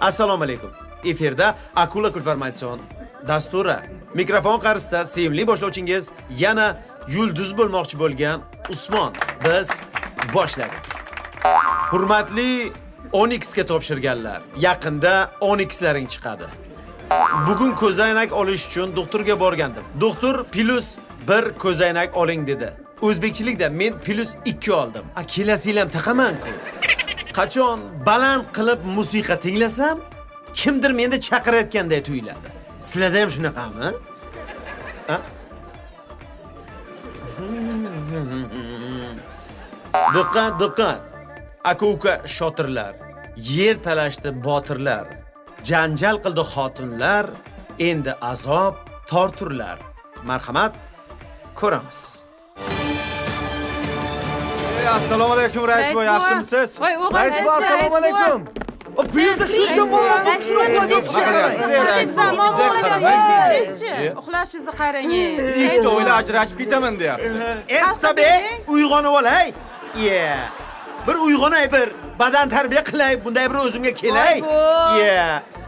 Assalomu alaykum. Efirda Akula Kulfarmatsion dasturi. Mikrofon qarshisida sevimli boshlovchingiz yana yulduz bo'lmoqchi bo'lgan Usmon. Biz boshladik. Hurmatli 10x ga topshirganlar, yaqinda 10xlaring chiqadi. Bugun ko'zoynak olish uchun doktorga borgandim. Doktor +1 ko'zoynak oling dedi. O'zbekchilikda men +2 oldim. Kelasi yil ham taqaman-ku. Qachon baland qilib musiqa tinglasam, kimdir meni chaqirayotganday tuyuladi. Sizlarda ham shunaqami? Diqqat. Aka-uka shotirlar, yer talashdi botirlar, janjal qildi xotinlar, endi azob torturlar. Marhamat, ko'ramiz. Assalomu alaykum rais boy, yaxshimisiz? Voy o'g'il, Rais boy, assalomu alaykum. Bu yerda shuncha muammo uxlashingizni qarang. Ikkita oila ajrashib ketaman deyapti. Estabe, uyg'onib olay. Bir uyg'onay, bir badan tarbiya qilay, bunday bir o'zimga kelay.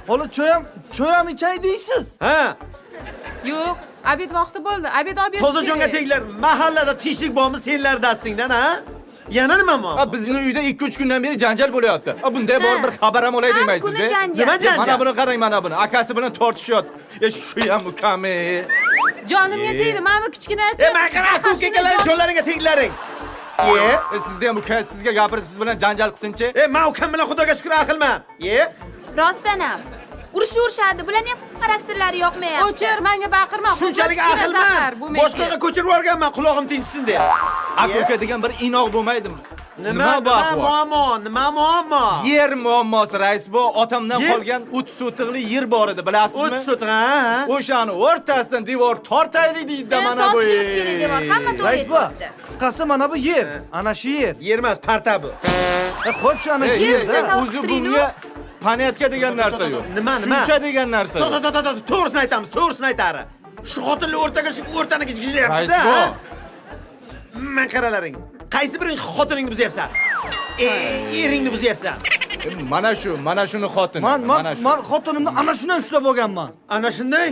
Holi cho'yam ichay deysiz? Ha, Yo'q, obed vaqti bo'ldi. Obed olib tozajonga teglar. Mahallada tinchlik bormi senlar dastingdan, ha? Yana nima muammo? Bizning uyda 2-3 kundan beri janjal bo'lyapti. Bunday bor bir xabar ham olay demaysiz. Nima janjal? Mana buni qarang, mana buni. Akasi bilan tortishyapti. Shu ham mukammal. Jonimga tegdi. Mana bu kichkina Maqara aka-ukalar cho'llaringa teglaring. Sizda ham uka sizga gapirib siz bilan janjal qilsin-chi? Men ukam bilan Xudoga shukr aqlman. Rostdan ham. Urishadi, bularning ham xarakterlari yoqmayapti. O'chir, menga baqirma. Shunchalik aqlman. Boshqaga ko'chirib yuborganman, quloqim tinchsin deb. Aka-uka degan bir inoq bo'lmaydimi? Nima muammo? Yer muammosi rais bu. Otamdan qolgan 30 sotiqli yer bor edi, bilasizmi? 30 sotiq, ha? O'shani o'rtasidan devor tortaylik deydi mana bu. Tortishimiz kerak devor. Hamma to'g'ri Rais bu, aytibdi. qisqasi mana bu yer. Ana shu yer. Yer emas, parta bu. Xo'p, shu ana shu yerda. O'zi bunga panatka degan narsa yo'q. Nima? Shuncha degan narsa yo'q. To'g'risini aytamiz, to'g'risini aytari. Shu xotinlar o'rtaga chiqib o'rtani Rais kichiklayapti-da. bu. Men qaralaring. Qaysi biring xotiningni buzyapsan? Eringni buzyapsan. Mana shuni xotini. Man xotinimni ana shundan ushlab olganman. Ana shunday?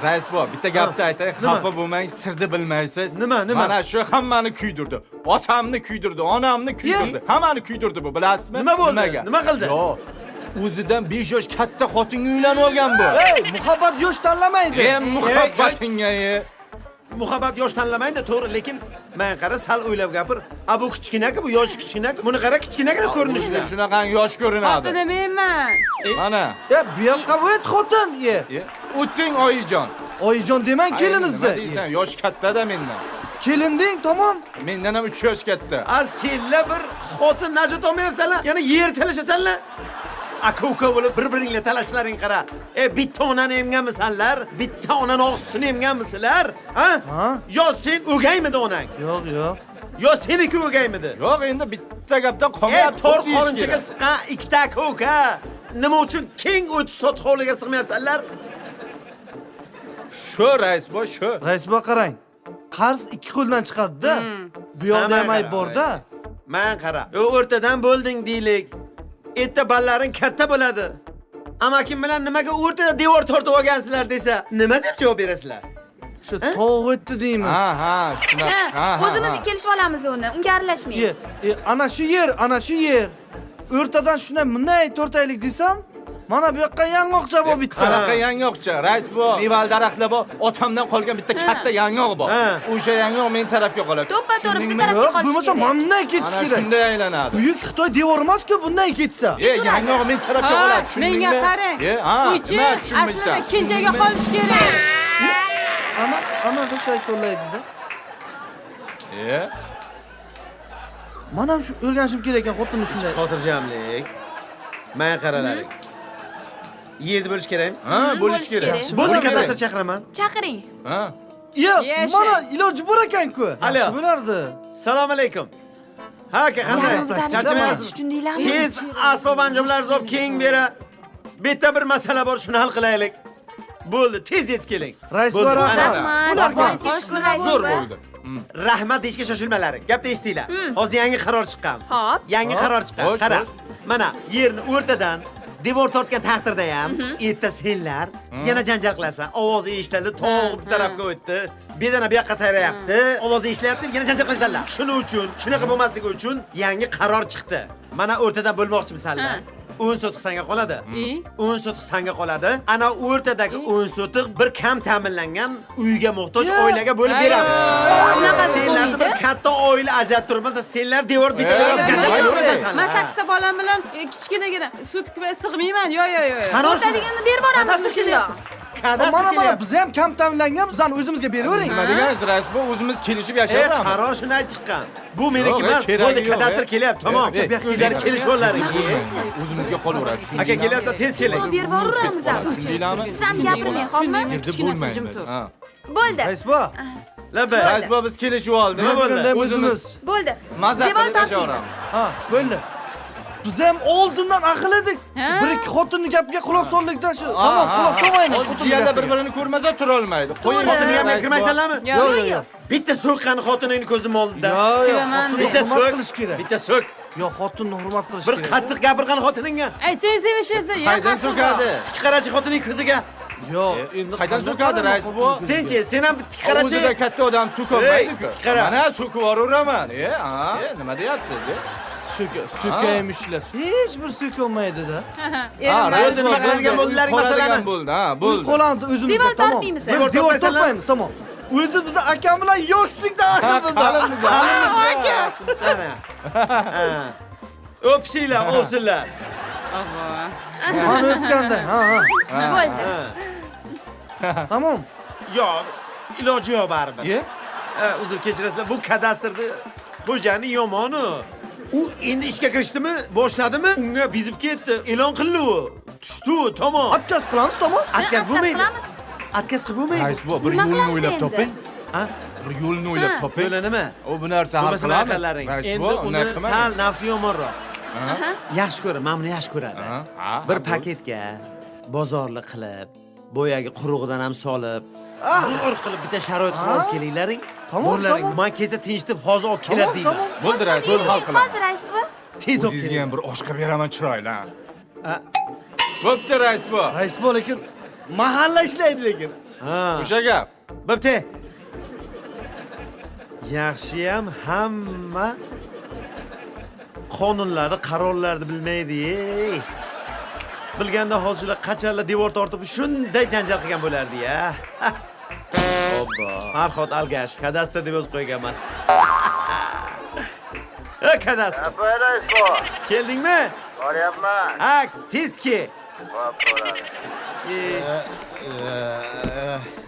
Rais bu, bitta gapni aytay, xafa bo'lmang, sirni bilmaysiz. Nima? Mana shu hammani kuydirdi. Otamni kuydirdi, onamni kuydirdi. Hammani kuydirdi bu, bilasizmi? Nima bo'ldi? Nima qildi? Yo'q. O'zidan 5 yosh katta xotinga uylanib olgan bu. Muhabbat yosh tanlamaydi. Muhabbatingga. Muhabbat yosh tanlamaydi, to'g'ri, lekin men qara sal o'ylab gapir. Bu kichkina-ku, bu yoshi kichkina-ku. Buni qara kichkinagina ko'rinishda. Shunaqa yosh ko'rinadi. Xotinim menman. Mana. Bu yoqqa o't xotin. O'ting oyijon. Oyijon demang kelinizda. Nima deysan? Yosh katta-da mendan. Kelinding, tamom. Mendan ham 3 yosh katta. Senlar bir xotin najot olmayapsanlar, yana yer talashasanlar. Aka-uka bo'lib bir-biringlar talashlaring qara. Bitta onani emganmisanlar? Bitta onani og'zini emganmisizlar? Ha? Yo sen o'gaymidi onang? Yo'q. Yo seniki o'gaymidi? Yo'q, endi bitta gapdan qolmayapti. Tor qorinchaga siqqan ikkita aka-uka. Nima uchun keng 30 sot hovliga sig'mayapsanlar? Shu rais bu, shu. Rais bu qarang. Qarz 2 qo'ldan chiqadi-da. Bu yoqda ham ayb bor-da. Men qara. O'rtadan bo'lding deylik. Etta ballaring katta bo'ladi. Amakim bilan nimaga o'rtada devor tortib olgansizlar desa, nima deb javob berasizlar? Shu tog' o'tdi deymiz. Ha, shunaqa. O'zimiz kelishib olamiz uni. Unga aralashmaylik. Ana shu yer. O'rtadan shunday bunday tortaylik desam, mana bu yoqqa yang'oq javob bitta. Qanaqa yang'oqcha? Rais bu, mevali daraxtlar bor. Otamdan qolgan bitta katta yang'oq bor. O'sha yang'oq men tarafga qoladi. To'ppa-to'g'ri siz tarafga qolish Bo'lmasa kerak. bunday ketish Mana kerak. shunday aylanadi. Buyuk Xitoy devor emas-ku bunday ketsa. Yang'oq men tarafga qoladi. Tushundingmi? Menga qarang. Uchi aslida kenjaga qolish kerak. Ana da shaytonlaydi-da. Mana ham shu o'rganishim kerak ekan xotinni shunday. Xotirjamlik. Men qaralaring. Yerni bo'lish kerakmi? Bo'lish kerak. Bo'ldi, konduktor chaqiraman. Chaqiring. Mana iloji bor ekan-ku. Yaxshi bo'lardi. Assalomu alaykum. Ha, aka qanday? Charchamayapsiz? Tushundinglarmi? Tez asbob anjomlaringizni olib keng bera. Bitta bir masala bor, shuni hal qilaylik. Bo'ldi, tez yetib keling. Rais bu Rahmat. Zo'r bo'ldi. Rahmat deyishga shoshilmalaring. Gapni eshitinglar. Hozir yangi qaror chiqqan. Xo'p. Yangi qaror chiqqan. Xo'sh, Qara. xo'sh. Mana yerni o'rtadan devor tortgan taqdirda ham erta senlar yana janjal qilasan. Ovozi eshitildi, tog' bir tarafga o'tdi. Bedana bu yoqqa sayrayapti. Ovozi eshityapti, yana janjal qilasanlar. Shuning uchun, shunaqa bo'lmasligi uchun yangi qaror chiqdi. Mana o'rtadan bo'lmoqchimisanlar. 10 sotiq senga qoladi. 10 sotiq senga qoladi. Ana o'rtadagi 10 sotiq bir kam ta'minlangan uyga muhtoj oilaga bo'lib beramiz. Unaqasi Senlarni bir bo'lmaydi. katta oila ajratib turmasa, senlar devor bittadan janjal qilaverasizlar. Men 8 ta bolam bilan kichkinagina sutka sig'mayman. Yo. O'tadiganni berib boramiz shunda. Mana biz ham kam ta'minlangan, bizani o'zimizga beravering. Nima deganingiz, rais bu o'zimiz kelishib yashayapmiz. Qaror shunday chiqqan. Bu meniki emas. keragi Bo'ldi, yo'q, kadastr kelyapti. Tamom. Sizlar kelishvollaring. O'zimizga qolaveradi. Aka kelyapsa tez keling. Berib boramiz ham. Tushundinglarmi? Siz ham gapirmang, xo'pmi? Bo'lmaymiz. Ha. Bo'ldi. Rais bu. Labay. Rais bu biz kelishib oldik. Nima bo'ldi? O'zimiz. Bo'ldi. Maza Devor qilib tortmaymiz. yashaveramiz. Ha, bo'ldi. Biz ham oldindan aql edik. Bir ikki xotinning gapiga quloq soldik-da shu. Tamom, quloq solmaymiz. Jiyanda bir-birini ko'rmasa tura olmaydi. Qo'ying. Xotiniga men kirmaysanlarmi? Yo'q. Bitta so'qqani xotiningni ko'zim oldida. Yo'q. Bitta Hurmat so'k. qilish kerak. Bitta so'k. Yo'q, xotinni hurmat qilish Bir kerak. qattiq gapirgan xotiningga. Ayting sevishasiz. Qaydan so'kadi? Tik qarachi xotining ko'ziga. Yo'q, endi Qaydan so'kadi rais bu? Senchi, sen ham tik qarachi. O'ziga katta odam so'kolmaydi-ku. Ey, qara. Mana so'kib yuraveraman. Nima deyapsiz? So'kaymişlar. Hech bir so'kolmaydi-da. rais nima qiladigan bo'ldilaring masalani? Bo'ldi, ha, Bu bo'ldi. qo'landi o'zimizga, Devor tamom. tortmaymiz. Devor Devor tortmaysanlar? tortmaymiz, tamom. O'zi biz akam bilan yoshlikda aqlmizda. Aka. Sana. O'pishinglar, o'psinlar. Mana o'tganda. Ha. Bo'ldi. Tamom. Yo'q, iloji yo'q baribir. Ye? Uzr kechirasizlar, bu kadastrni xo'jani yomoni. U endi ishga kirishdimi, boshladimi? Unga bizib ketdi, e'lon qildi u. Tushdi, tamom. Atkaz qilamiz, tamom. Atkaz bo'lmaydi. qilamiz. Atkaz qilib bo'lmaydi. Rais bu bir Nima yo'lni qilamiz o'ylab endi? toping. Ha? Bir yo'lni o'ylab toping. Yo'la nima? O bu narsa hal Bo'lmasa qilamiz. aqllaring. Rais bu Endi uni unday qilmang. sal nafsi yomonroq. Yaxshi ko'radi, mana buni yaxshi ko'radi. Bir paketga bozorlik qilib, boyagi qurug'idan ham solib, zo'r qilib bitta sharoit qilib olib kelinglaring. Tamom, Bo'laring, tamom. men keza tinchitib hozir olib keladi deyman. Tamom. Bo'ldi rais, bu hal qilamiz. Hozir rais bu. Tez olib O'zingizga keling. ham bir oshqa beraman chiroyli. Bo'pti rais bu. Rais bu lekin mahalla ishlaydi lekin. Ha. O'sha gap. Bo'pti. Yaxshiyam hamma qonunlarni, qarorlarni bilmaydi. Bilganda hozirlar qachonlar devor tortib shunday janjal qilgan bo'lardi-ya. Obbo. Farhod Algash, kadastr deb yozib qo'yganman. Kadastr. Rais bu. Keldingmi? Boryapman. Ha, tezki. Xo'p, bo'ladi.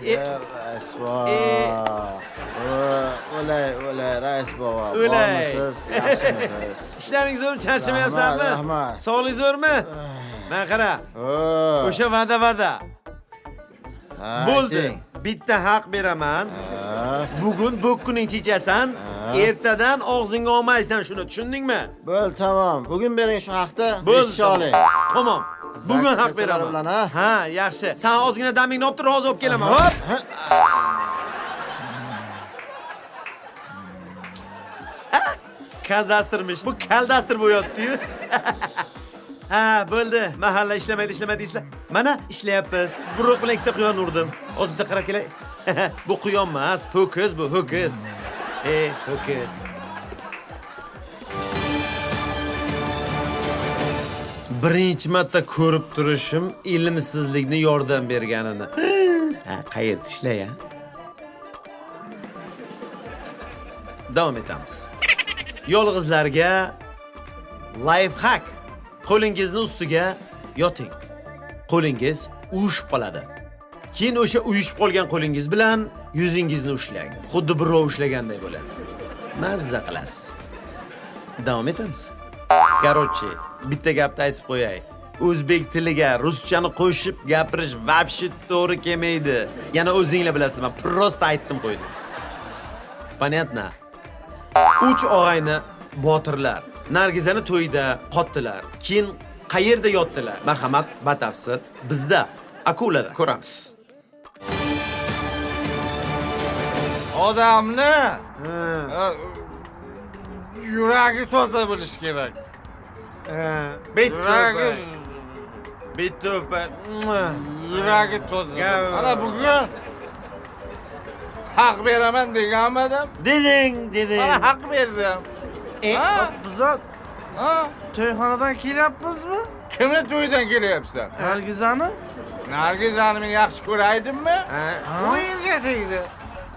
Rais bu. O'lay, rais bu. O'lay. Bormisiz, yaxshimisiz? Ishlaringiz zo'r, charchamayapsizmi? Rahmat. Sog'ligingiz zo'rmi? Men qara. O. O'sha va'da. Bo'ldi. Bitta haq beraman. Bugun bo'kkuning chechasan, ertadan og'zingga olmaysan shuni, tushundingmi? Bo'l, tamom. Bugun bering shu haqda. Bo'ldi. Oling. Tamom. Bugun haq Zakskachalari bilan, beraman. ha? Ha, yaxshi. Sen ozgina damingni olib tur, hozir olib kelaman. Hop. Kadasтрmish. Bu kaldastr bo'yapti-yu. Ha, bo'ldi. Mahalla ishlamaydi deysizlar. Mana ishlayapmiz. Buruq bilan ikkita quyon urdim. Hozir bitta qarab kelay. Bu quyon emas, ho'kiz bu, ho'kiz. Ho'kiz. Birinchi marta ko'rib turishim ilmsizlikni yordam berganini. Ha, qayerda ishlay-a? Davom etamiz. Yolg'izlarga life hack. Qo'lingizni ustiga yoting. Qo'lingiz uyushib qoladi. Keyin o'sha uyushib qolgan qo'lingiz bilan yuzingizni ushlang. Xuddi birov ushlaganday bo'ladi. Mazza qilasiz. Davom etamiz. Garochi, bitta gapni aytib qo'yay. O'zbek tiliga ruschani qo'shib gapirish vobshe to'g'ri kelmaydi. Yana o'zinglar bilasizlar, men prosta aytdim qo'ydim. Понятно? 3 og'ayni botirlar Nargizani to'yida qotdilar. Keyin qayerda yotdilar? Marhamat, batafsil bizda Akulada ko'ramiz. Odamni yuragi toza bo'lish kerak. Bitta. Bitta o'pa. Yuragi to'zib. Gap. Ana bugun haq beraman deganmadim. Deding. Mana haq berdim. Ha? Bizlar Ha? to'yxonadan kelyapmizmi? Kimni to'ydan kelyapsan? Nargizani? Nargizani men yaxshi ko'raydimmi? Ha? U yerga tegdi.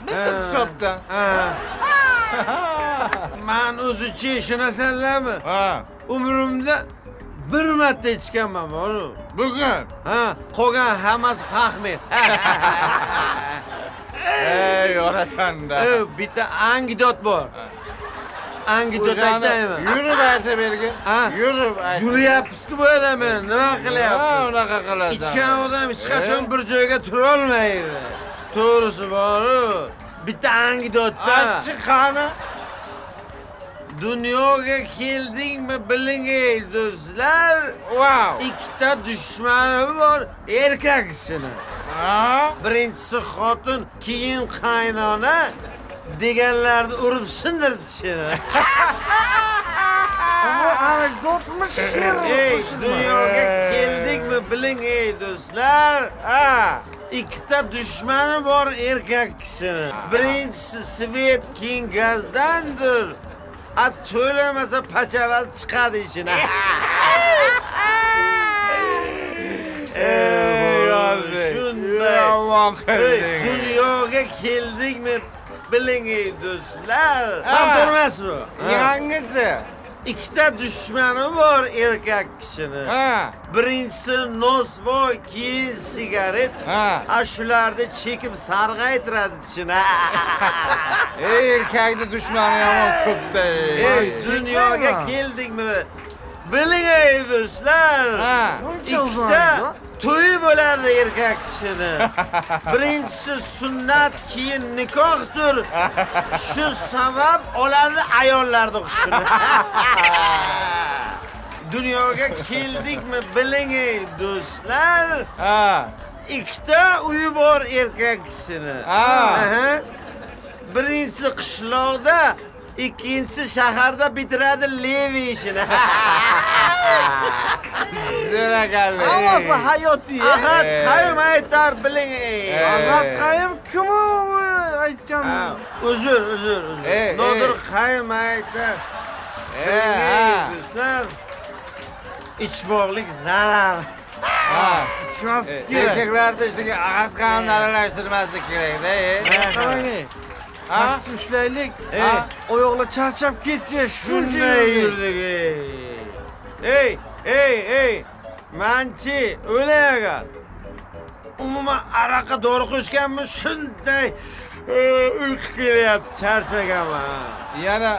Bizni hisobdan. Men o'zichi ishonasanlarmi? Ha. Umrimda bir marta ichganman bor-ku. Bugun. Ha, qolgan hammasi paxmer. Ey, orasanda. Bitta angidot bor. Angidot aytaymi? Yurib aytib bergin. Ha? Yurib ayt. Yuryapsiz-ku bu odam, nima Ha, qilyapsiz? unaqa qilasan. Ichgan odam hech qachon bir joyga tura olmaydi. To'g'risi bor-ku. Bitta angidotda Achchiq qani? dunyoga keldingmi biling ey do'stlar. Wow. Ikkita dushmani bor erkak kishini. Ha? Birinchisi xotin, keyin qaynona deganlarni urib sindirdi tishini. Bu anekdotmi, she'r? Ey, dunyoga keldikmi biling ey do'stlar. Ha, ikkita dushmani bor erkak kishini. Birinchisi svet, keyin gazdandir. To'lamasa pachavasi chiqadi ishini. Shunday. Dunyoga keldikmi biling ey do'stlar. Ham bu? Yangisi. Ikkita dushmani bor erkak kishini. Ha. Birinchisi nosvoy, keyin sigaret. Ha. Shularni chekib sarg'aytiradi tishini. Ey, erkakni dushmani yomon ko'pda. Ey, dunyoga keldikmi biling ey do'stlar. Ha. Ikkita to'yi bo'ladi erkak kishini. Birinchisi sunnat, keyin nikohdir. Shu sabab oladi ayollarning hushini. Dunyoga keldikmi biling ey do'stlar. Ha. Ikkita uyi bor erkak kishini. Ha. Birinchisi qishloqda, ikkinchisi shaharda bitiradi levi ishini. Ziragali. Hammasi hayotiy. Ahad qayim aytar biling ey. Azat qayim kim u aytgan? Uzr. Nodir ey. qayim aytar. Biling ey do'stlar. İchmoqlik zarar. Ha. Ichmas kerak. Erkaklarni ishiga ahad qanday aralashtirmaslik kerak-da. Qarang ey. Ha? Taksi ushlaylik. Ha? Oyoqlar charchab ketdi. Shunday yurdik ey. Ey. Manchi o'layaga. Umuman araqa dori qo'shganmi shunday uyqu kelyapti, charchaganman. Yana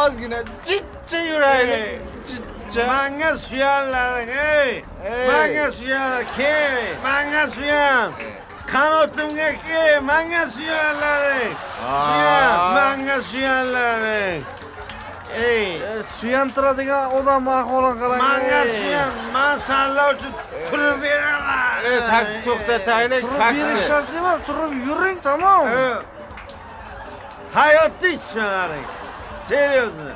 ozgina jitcha yuraylik. Manga suyanlaring ey. Manga suyanlar kel. Manga suyan. Qanotimga kel. Manga suyanlaring. Suyan. Manga suyanlaring. Ey. Suyantiradigan odam ahvolini qarang. Manga suyan. Men sanlar uchun turib beraman. Taksi to'xtataylik. Turib berish shart emas, turib yuring, tamom. Hayotda ichmalaring. Seryozni.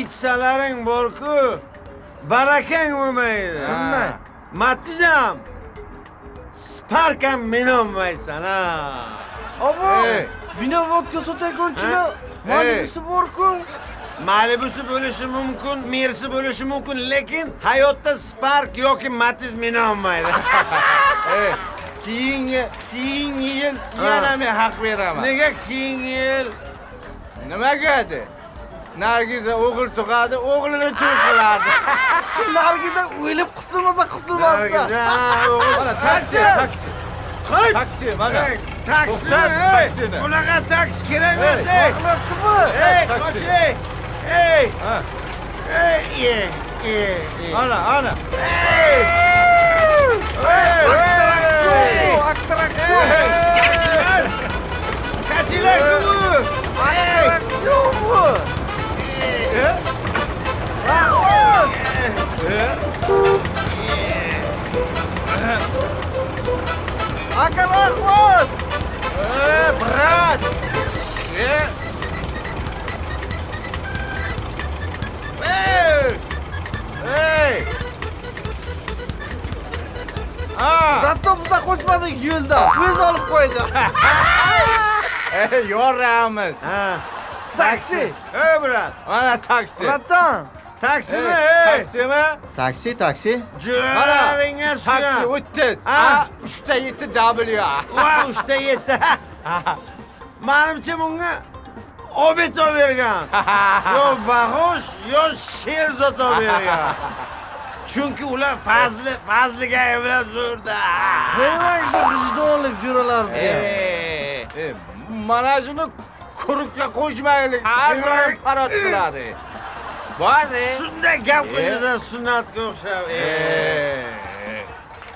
İçsalaring bor-ku, barakang bo'lmaydi. Qanday? Matizam. Sparkam minolmaysan ha. Abo, Ey. vino vodka sotayotganchilar Ha? Malibusi bor-ku. Malibusi bo'lishi mumkin, Mersi bo'lishi mumkin, lekin hayotda Spark yoki Matiz minolmaydi. Keyingi yil yana men haq beraman. Nega keyingi yil? Nimaga de? Nargiza o'g'il tug'adi, o'g'lini to'y qiladi. Nargida o'lib qutulmadi. Nargiza, o'g'il. Mana taksi. Qo'y. Taksi, mana. Taksi. To'xtat, taksini. Bunaqa taksi kerak emas. Vaqtlatdimi? Ey, qoch ey. Ey. Ha. Ey. Ana. Ey. Attraksion. Kaçılar kumu. Attraksion bu. Aka rahmat. Brat. Ey. ko'rmadik yo'lda. Biz olib qo'ydi. Yoramiz. Ha. Taksi. Ey brat. Mana taksi. Bratan. Taksimi, Ey, ey. taksimi? Taksi, taksi. Juraringa Taksi suya. 30. Ha. 3 W. Va, uchta yetti. Menimcha bunga obed olib bergan. Yo bahosh, yo sherzod olib bergan. Chunki ular fazliga bilan zo'rda. Qo'ymang shu vijdonlik jo'ralaringizga. Mana shuni quruqqa qo'shmaylik. Har doim parod qiladi. Bor. Shunday gap qilasan sunnatga o'xshab.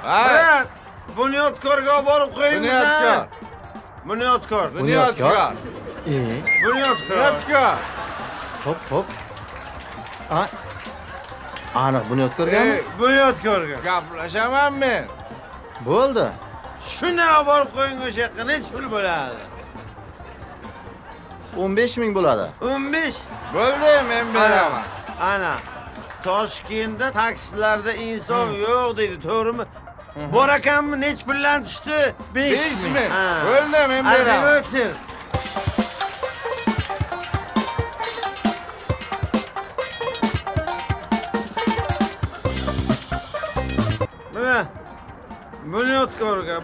Ha. Brat, bunyodkorga olib borib qo'yingmi? Bunyodkor. Bunyodkor. Bunyodkor. Bunyodkor. Bunyodkor. Hop. Aniq bunyodkorgami? Bunyodkorga. Gaplashaman men. Bo'ldi. Shuni olib borib qo'ying o'sha yoqqa necha pul bo'ladi? 15 ming bo'ladi. 15. Bo'ldi, men beraman. Ana. Toshkentda taksilarda insof yo'q deydi, to'g'rimi? Bor ekanmi? Necha puldan tushdi? 5 ming. Ha. Bo'ldi, men beraman. O'tir. Mana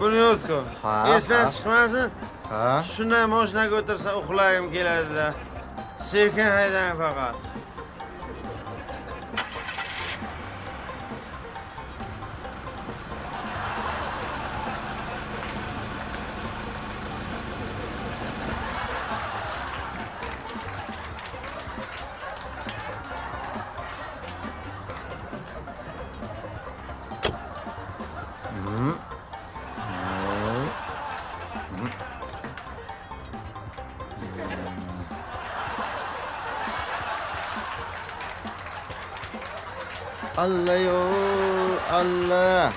bunyodkor. Ha, Esdan ha. chiqmasin. Ha. Shunday mashinaga o'tirsa uxlagim keladi-da. Sekin haydang faqat. Allah yo, Allah.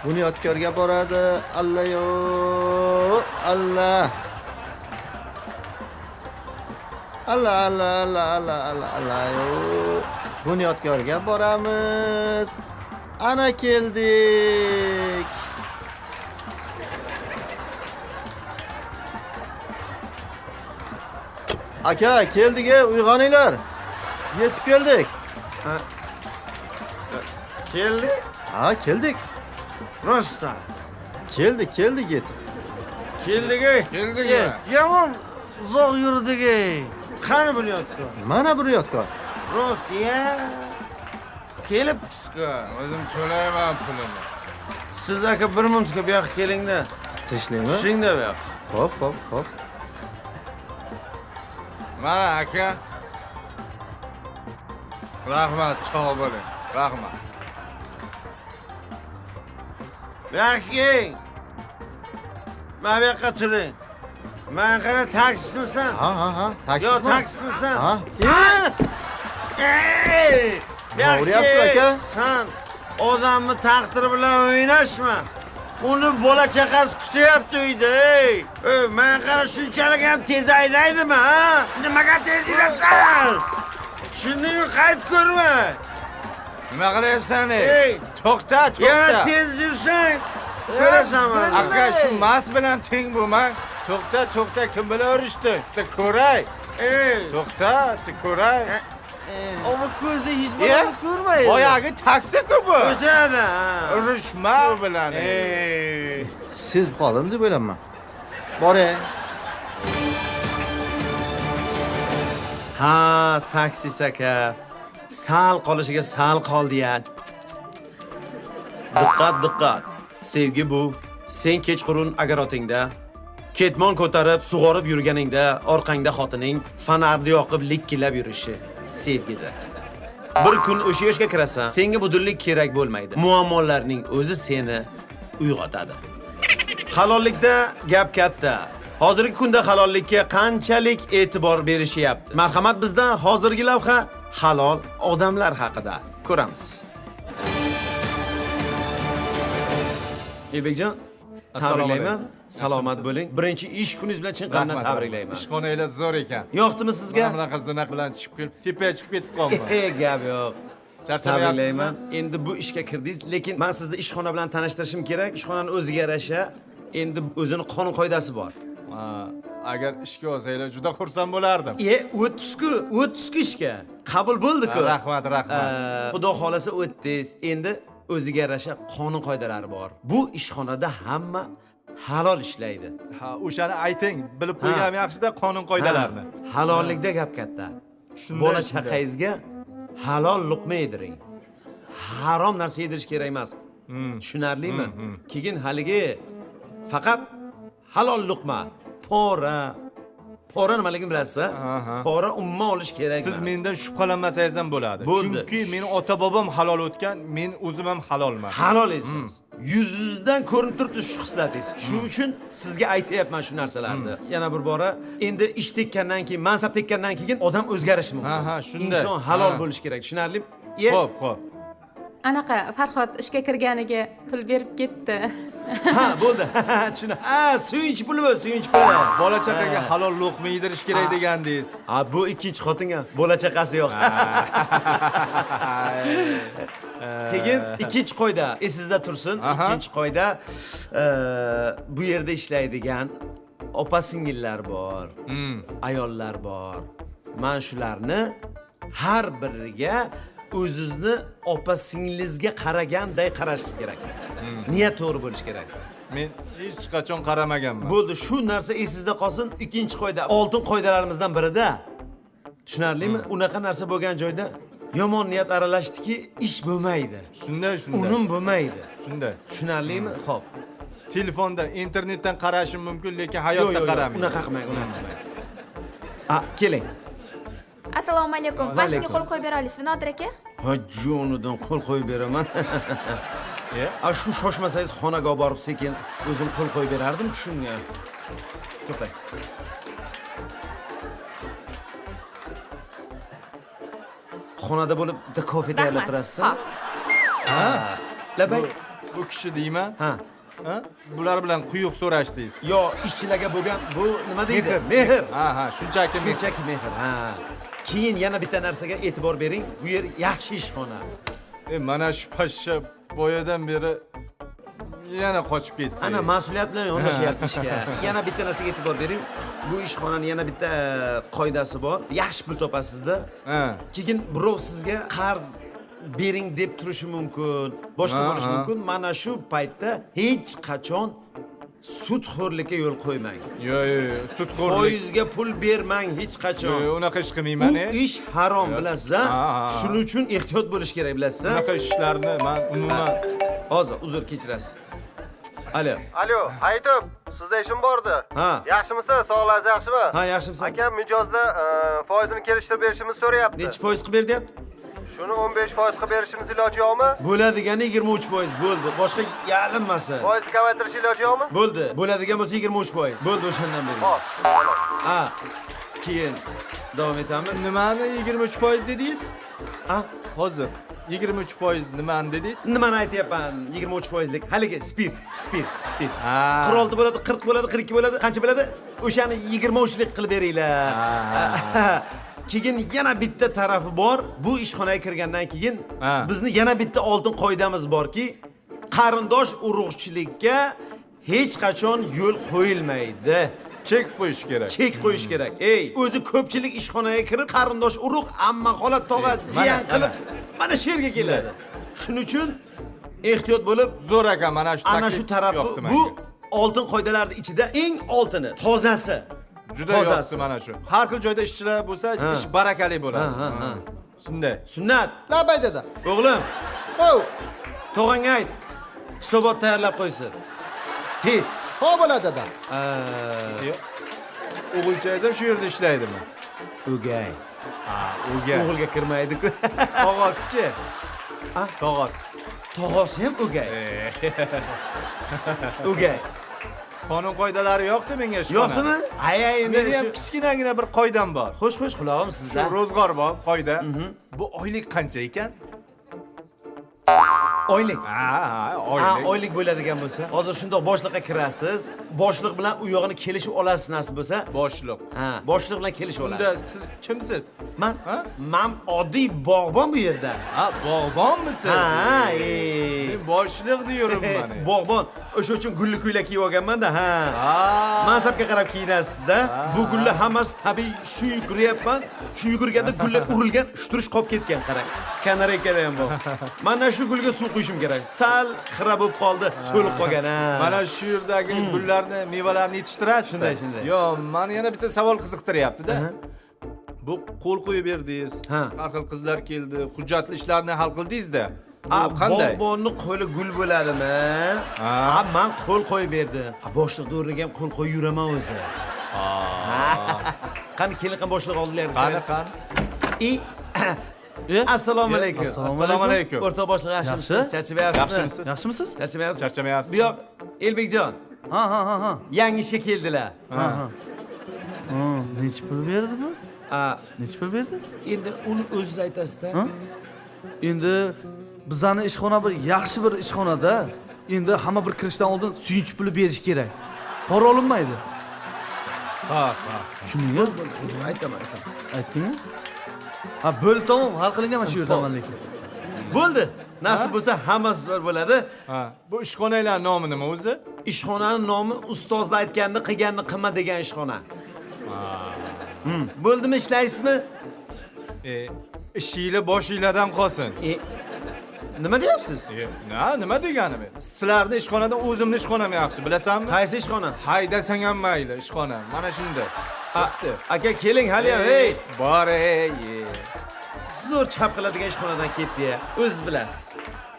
Bunyodkorga boradi. Allah yo, Allah. Allah yo. Bunyodkorga boramiz. Ana keldik. Aka, keldik, uyg'oninglar. Yetib keldik. Keldi? Ha, keldik. Rostdan. Keldik yetib. Keldi-ey. Keldik. Yomon uzoq yurdik ey. Qani bunyodkor? Mana bunyodkor. Rost ya. Kelibsiz-ku. O'zim to'layman pulini. Siz aka 1 minutga bu yoqqa keling-da. Tishlaymi? Tushing-da bu yoqqa. Hop. Mana aka. Rahmat, sog' bo'ling. Rahmat. Bu yoqqa keling. Mana bu yoqqa turing. Men qara taksimisan? Ha. Yo, Taksismi? taksimisan? Ha. Ey! Nima uryapsiz aka? Sen odamni taqdiri bilan o'ynashma. Uni bola chaqasi kutyapti uyda, ey. Men qara shunchalik ham tez aylaydimi, ha? Nimaga tez yurasan? Tushundingmi? Qayt ko'rma. Nima qilyapsan ey? Ey! To'xta. Yana tez yursang, ko'rasan meni. Aka shu mas bilan teng bo'lma. To'xta, kim bilan urishding? Bitta ko'ray. Ey! To'xta, bitta ko'ray. Ama ko'zda hech bo'lani ko'rmaydi. Boyagi taksi-ku bu. O'tadi. Urishma u bilan. Ey! Siz qoldim deb o'ylayman. Boray. Ha, taksis aka. Sal qolishiga sal qoldi-ya. Diqqat. Sevgi bu. Sen kechqurun agarotingda ketmon ko'tarib, sug'orib yurganingda orqangda xotining fanarni yoqib likkilab yurishi sevgidir. Bir kun o'sha yoshga kirasan, senga budillik kerak bo'lmaydi. Muammolarning o'zi seni uyg'otadi. Halollikda gap katta. Hozirgi kunda halollikka qanchalik e'tibor berishyapti. Marhamat, bizdan hozirgi lavha halol odamlar haqida. Ko'ramiz. Elbekjon, tabriklayman. Salomat bo'ling. Birinchi ish kuningiz bilan chin qalbdan tabriklayman. Ishxonanglar zo'r ekan. Yoqdimi sizga? Mana bunaqa zina bilan chiqib kelib, tepaga chiqib ketib qoldim. Gap yo'q. Charchamayapsizmi? Tabriklayman. Endi bu ishga kirdingiz, lekin men sizni ishxona bilan tanishtirishim kerak. Ishxonaning o'ziga yarasha endi o'zini qonun qoidasi bor. Ha, agar ishga olsanglar juda xursand bo'lardim. O'tizku ishga qabul bo'ldi-ku. Rahmat. Xudo xolasa o'tdingiz. Endi o'ziga yarasha qonun qoidalari bor. Bu ishxonada hamma halol ishlaydi. Ha, o'shani ayting, bilib qo'yganim yaxshida qonun qoidalarini. Halollikda gap katta. Bola chaqangizga halol luqma yediring. Harom narsa yedirish kerak emas. Tushunarlimi? Keyin haligi faqat halol luqma, pora nimaligini bilasizmi? Pora umuman olish kerak. Siz mendan shubhalanmasangiz ham bo'ladi. Chunki meni ota-bobom halol o'tgan, men o'zim ham halolman. Halol edsiz. Yuzingizdan ko'rinib turibdi shu xislatingiz. Shuning uchun sizga aytayapman shu narsalarni. Yana bir bora, endi ish tekkandan keyin, mansab tekkandan keyin odam o'zgarishi mumkin. Ha, shunday. Inson halol bo'lish kerak. Tushunarlimi? Xo'p. Anaqa Farhod ishga kirganiga pul berib ketdi. Ha, bo'ldi. Tushuna. Ha, suyunch puli bu, suyunch puli. Bola chaqaga halol luqma yedirish kerak degandingiz. Ha, bu ikkinchi xotinga bola chaqasi yo'q. Keyin ikkinchi qoida esingizda tursin. Ikkinchi qoida bu yerda ishlaydigan opa-singillar bor, ayollar bor. Men shularni har biriga o'zingizni opa-singilizga qaraganday qarashingiz kerak. Niyat to'g'ri bo'lish kerak. Men hech qachon qaramaganman. Bo'ldi, shu narsa esingizda qolsin. Ikkinchi qoida, oltin qoidalarimizdan birida. Tushunarlimi? Unaqa narsa bo'lgan joyda yomon niyat aralashdiki, ish bo'lmaydi. Shunday. Unum bo'lmaydi. Shunday. Tushunarlimi? Xo'p. Telefonda, internetdan qarashim mumkin, lekin hayotda qaramayman. Unaqa qilmang. Keling. Assalomu alaykum. Mashinaga qo'l qo'yib bera olasizmi, Nodir aka? Ha, jonidan qo'l qo'yib beraman. Shu shoshmasangiz xonaga olib borib sekin o'zim qo'l qo'yib berardim shunga. To'xtang. Xonada bo'lib bitta kofe tayyorlab turasiz. Ha. Labay. Bu kishi deyman. Ha. Bular bilan quyuq so'rashdingiz. Yo, ishchilarga bo'lgan bu nima deydi? Mehr. Ha, shunchaki mehr. Ha. Keyin yana bitta narsaga e'tibor bering. Bu yer yaxshi ishxona. Mana shu pashsha boyadan beri yana qochib ketdi. Ana mas'uliyat bilan yondashyapsiz ishga. Yana bitta narsaga e'tibor bering. Bu ishxonaning yana bitta qoidasi bor. Yaxshi pul topasizda. Keyin birov sizga qarz bering deb turishi mumkin, boshqa bo'lishi mumkin. Mana shu paytda hech qachon sudxo'rlikka yo'l qo'ymang. Yo'q, sudxo'rlik. Foizga pul bermang hech qachon. Yo'q, unaqa ish qilmayman. Bu ish harom, bilasiz-a? Shuning uchun ehtiyot bo'lish kerak, bilasiz-a? Unaqa ishlarni men umuman hozir uzr kechirasiz. Alo, Aytib, sizda ishim bordi. Ha. Yaxshimisiz? Sog'lig'ingiz yaxshimi? Ha, yaxshimisan. Aka mijozda foizini kelishtirib berishimizni so'rayapti. Necha foiz qilib ber deyapti? Shuni 15% qilib berishimiz iloji yo'qmi? Bo'ladigani 23% bo'ldi. Boshqa yalinmasin. Foizni kamaytirish iloji yo'qmi? Bo'ldi. Bo'ladigan bo'lsa 23%. Bo'ldi, o'shandan beri. Xo'p. Ha. Keyin davom etamiz. nimani 23% dedingiz? Ha? Hozir 23% nimani dedingiz? Nimani aytyapman? 23%lik haligi spirt. 46 bo'ladi, 40 bo'ladi, 42 bo'ladi. Qancha bo'ladi? O'shani 23lik qilib beringlar. Keyin yana bitta tarafi bor. Bu ishxonaga kirgandan keyin bizni yana bitta oltin qoidamiz borki, qarindosh urug'chilikka hech qachon yo'l qo'yilmaydi. Chek qo'yish kerak. Chek qo'yish kerak. O'zi ko'pchilik ishxonaga kirib, qarindosh urug', amma xola, tog'a, jiyan qilib mana shu yerga keladi. Shuning uchun ehtiyot bo'lib, Zo'r aka, mana shu ana shu tarafi bu oltin qoidalarning ichida eng oltini, tozasi. Juda yoqdi mana shu. Har xil joyda ishchilar bo'lsa, ish barakali bo'ladi. Shunday. Sunnat. Labay dada. O'g'lim, Hov, tog'angga ayt. Hisobot tayyorlab qo'ysin. Tez. xo'p bo'ladi dada. O'g'ilchangiz ham shu yerda ishlaydimi? O'gay. O'gay. O'g'ilga kirmaydi-ku. Tog'asi-chi? Tog'asi. Tog'asi ham o'gay. O'gay. Qonun qoidalari yo'qdi menga shu. Yo'qdimi? Endi Meni ham kichkinagina bir qoidam bor. Xo'sh, qulog'im sizda. Ro'zg'or bor, qoida. Bu oylik qancha ekan? oylik. Ha, Ha, oylik. oylik bo'ladigan bo'lsa, hozir shundoq boshliqqa kirasiz. Boshliq bilan u yog'ini kelishib olasiz nasib bo'lsa. Boshliq. Ha, boshliq bilan kelishib Unda olasiz. siz kimsiz? Man, Ha? men oddiy bog'bon bu yerda. Ha, bog'bonmisiz? Ha, Men boshliq diyorum mana. Bog'bon. O'sha uchun gulli ko'ylak kiyib olganman-da, ha. Ha. Mansabga qarab kiyinasiz-da. Bu gullar hammasi tabiiy shu yuguryapman. Shu yugurganda gullar urilgan, shturish qolib ketgan, qarang. Kanareykada ham bor. Mana shu gulga suv quyishim kerak. Sal xira bo'lib qoldi, so'lib qolgan, ha. Mana shu yerdagi gullarni, mevalarni yetishtirasiz. Shunday, shunday. Yo, meni yana bitta savol qiziqtiryapti-da. Bu qo'l qo'yib berdingiz. Ha. Har xil qizlar keldi, hujjatli ishlarni hal qildingiz-da. A, Bu qanday? bog'bonni qo'li gul bo'ladimi? Ha. Ha, men qo'l qo'yib berdim. Boshliq o'rniga ham qo'l qo'yib yuraman o'zi. Qani kelin boshliq oldilar. Qani. Assalomu alaykum. Assalomu alaykum. O'rtoq boshliq yaxshimisiz? Charchamayapsizmi? Yaxshimisiz? Yaxshimisiz? Charchamayapsiz? Charchamayapsiz. Bu yoq Elbekjon, Ha. yangi ishga keldilar. Necha pul berdi bu? A, Necha pul berdi? endi uni o'zingiz aytasiz-da. Ha? Endi bizani ishxona bir yaxshi bir ishxonada. Endi hamma bir kirishdan oldin suyunch puli berish kerak. Pora olinmaydi. Ha. Tushundingmi? Aytaman. Aytdingmi? Ha, bo'ldi, tamom. Hal qilingan mana shu yerdan lekin. Bo'ldi. Nasib bo'lsa hammasi bo'ladi. Ha. Bu ishxonalar nomi nima o'zi? Ishxonaning nomi ustozlar aytganini qilganini qilma degan ishxona. Bo'ldimi, ishlaysizmi? Ishinglar boshinglardan qolsin. Nima deyapsiz? Nima deganim? Sizlarning ishxonadan o'zimning ishxonam yaxshi, bilasanmi? Qaysi ishxona? Haydasang ham mayli, ishxona. Mana shunda. Aka keling hali ham, hey. Bor ey. Zo'r chap qiladigan ishxonadan ketdi-ya. O'zingiz bilasiz.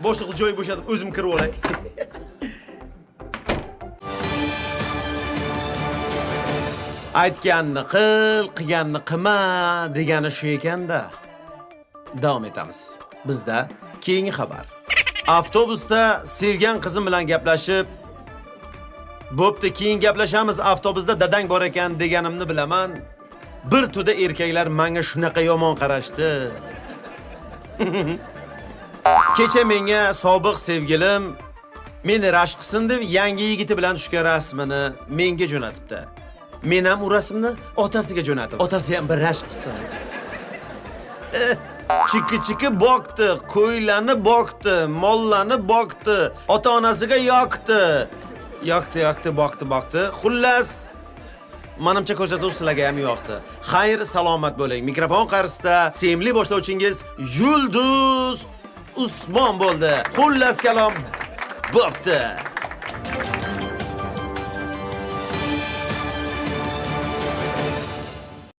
Boshliq joy bo'shatib o'zim kirib olay. Aytganni qil, qilganni qilma degani shu ekanda. Davom etamiz. Bizda keyingi xabar. Avtobusda sevgan qizim bilan gaplashib, bo'pti, keyin gaplashamiz, avtobusda dadang bor ekan deganimni bilaman. Bir to'da erkaklar menga shunaqa yomon qarashdi. Kecha menga sobiq sevgilim meni rashk qilsin deb yangi yigiti bilan tushgan rasmini menga jo'natibdi. Men ham u rasmni otasiga jo'natdim. Otasi ham bir rashk qilsin. Chiki boqdi, qo'ylarni boqdi, mollarni boqdi, ota-onasiga yoqdi. Yoqdi, boqdi. Xullas, menimcha ko'rsatuv sizlarga ham yoqdi. Xayr, salomat bo'ling. Mikrofon qarshisida sevimli boshlovchingiz Yulduz Usmon bo'ldi. Xullas kalom bo'pti.